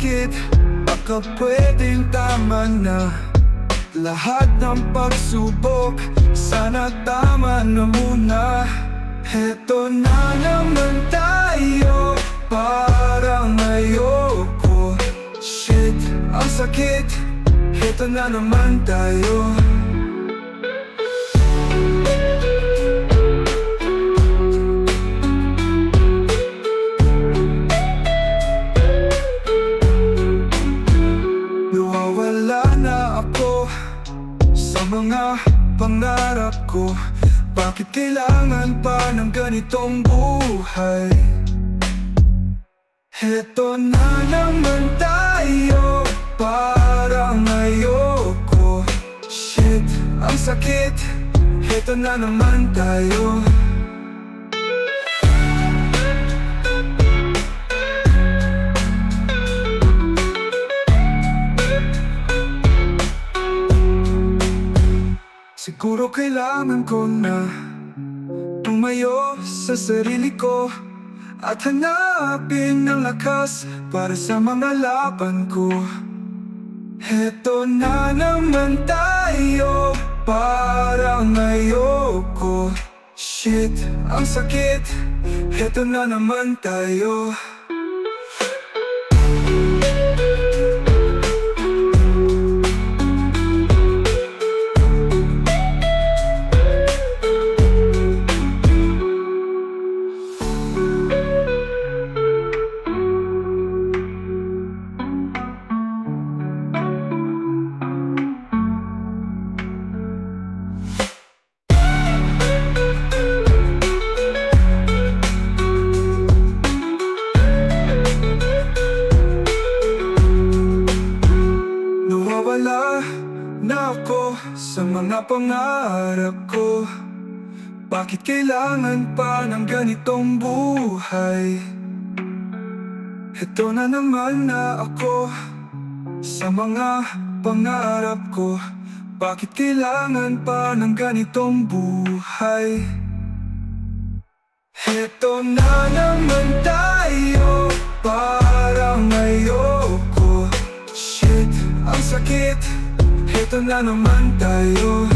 sakit, baka pwedeng tama na lahat ng pagsubok. Sana tama na muna. Heto na naman tayo, parang ayoko. Shit, ang sakit. Heto na naman tayo. Nawawala na ako sa mga pangarap ko. Bakit kailangan pa ng ganitong buhay? Heto na naman tayo, parang ayoko. Shit, ang sakit. Heto na naman tayo. Siguro kailangan ko na tumayo sa sarili ko at hanapin ng lakas para sa mga laban ko. Heto na naman tayo, parang ayoko. Shit, ang sakit. Heto na naman tayo. Nawawala na ako sa mga pangarap ko. Bakit kailangan pa ng ganitong buhay? Heto na naman na ako sa mga pangarap ko. Bakit kailangan pa ng ganitong buhay? Heto na naman tayo, parang ayoko. Shit, ang sakit. Heto na naman tayo.